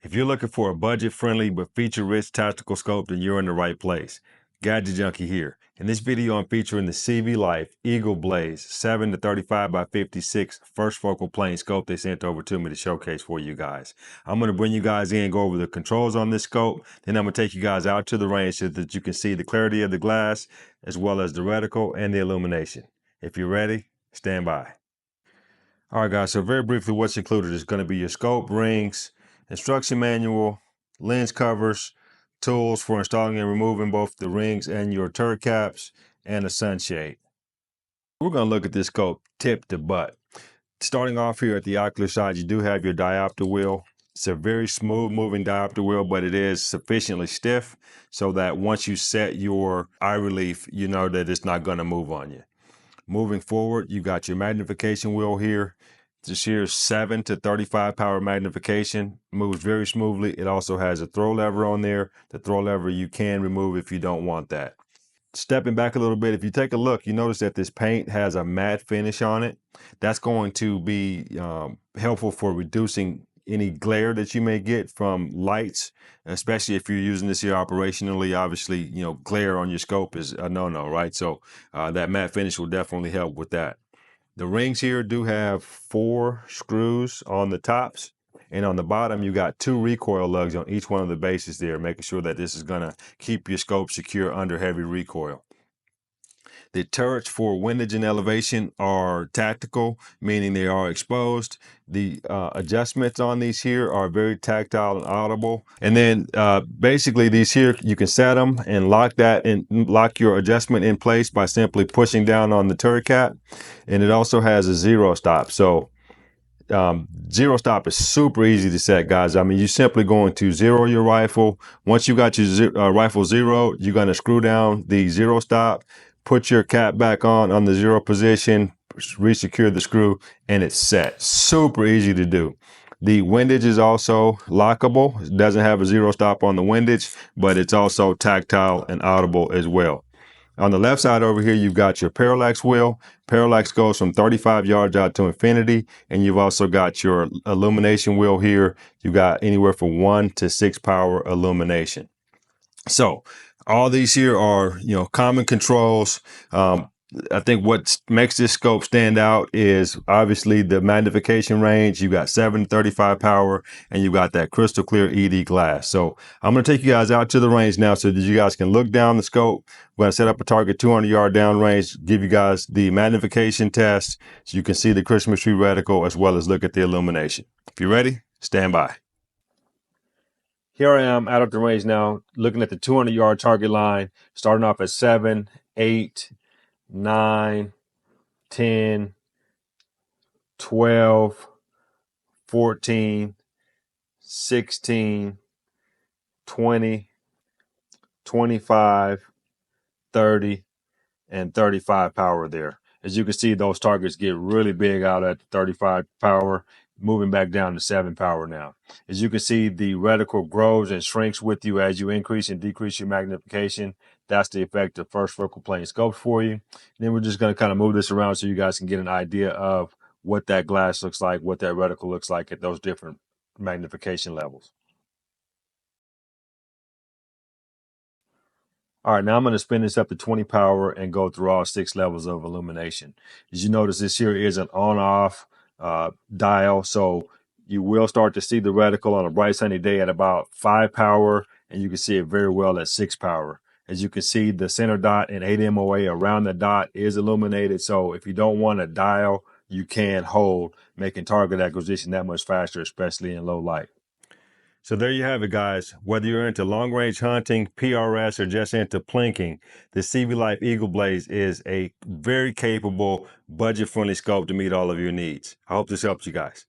If you're looking for a budget-friendly but feature-rich tactical scope, then you're in the right place. Gadget Junkie here. In this video, I'm featuring the CVLIFE EagleBlaze 7 to 35 by 56 first focal plane scope they sent over to me to showcase for you guys. I'm going to bring you guys in, go over the controls on this scope, then I'm going to take you guys out to the range so that you can see the clarity of the glass as well as the reticle and the illumination. If you're ready, stand by. All right, guys, so very briefly, what's included is going to be your scope, rings, instruction manual, lens covers, tools for installing and removing both the rings and your turret caps, and a sunshade. We're going to look at this scope tip to butt. Starting off here at the ocular side, you do have your diopter wheel. It's a very smooth moving diopter wheel, but it is sufficiently stiff so that once you set your eye relief, you know that it's not going to move on you. Moving forward, you got your magnification wheel here. This here is 7 to 35 power magnification. Moves very smoothly. It also has a throw lever on there. The throw lever you can remove if you don't want that. Stepping back a little bit, if you take a look, you notice that this paint has a matte finish on it. That's going to be helpful for reducing any glare that you may get from lights, especially if you're using this here operationally. Obviously, you know, glare on your scope is a no-no, right? So that matte finish will definitely help with that. The rings here do have 4 screws on the tops, and on the bottom you got 2 recoil lugs on each one of the bases there, making sure that this is going to keep your scope secure under heavy recoil. The turrets for windage and elevation are tactical, meaning they are exposed. The adjustments on these here are very tactile and audible. And then basically these here, you can set them and lock your adjustment in place by simply pushing down on the turret cap. And it also has a zero stop. So zero stop is super easy to set, guys. I mean, you're simply going to zero your rifle. Once you got your rifle zeroed, you're going to screw down the zero stop, put your cap back on the zero position, resecure the screw, and it's set. Super easy to do. The windage is also lockable. It doesn't have a zero stop on the windage, but it's also tactile and audible as well. On the left side over here, you've got your Parallax wheel. Parallax goes from 35 yards out to infinity. And you've also got your illumination wheel here. You got anywhere from 1 to 6 power illumination. So all these here are, you know, common controls. I think what makes this scope stand out is obviously the magnification range. You got 7 to 35 power, and you got that crystal clear ED glass. So I'm going to take you guys out to the range now so that you guys can look down the scope. We're going to set up a target 200 yard down range, give you guys the magnification test so you can see the Christmas tree reticle as well as look at the illumination. If you're ready, stand by. Here I am out at the range now, looking at the 200 yard target line, starting off at 7, 8, 9, 10, 12, 14, 16, 20, 25, 30, and 35 power there. As you can see, those targets get really big out at 35 power, moving back down to 7 power now. As you can see, the reticle grows and shrinks with you as you increase and decrease your magnification. That's the effect of first focal plane scopes for you. And then we're just going to kind of move this around so you guys can get an idea of what that glass looks like, what that reticle looks like at those different magnification levels. All right, now I'm going to spin this up to 20 power and go through all 6 levels of illumination. As you notice, this here is an on-off dial, so you will start to see the reticle on a bright sunny day at about 5 power, and you can see it very well at 6 power. As you can see, the center dot and 8 MOA around the dot is illuminated, so if you don't want to dial, you can hold, making target acquisition that much faster, especially in low light. So there you have it, guys. Whether you're into long-range hunting, PRS, or just into plinking, the CVLIFE EagleBlaze is a very capable, budget-friendly scope to meet all of your needs. I hope this helps you guys.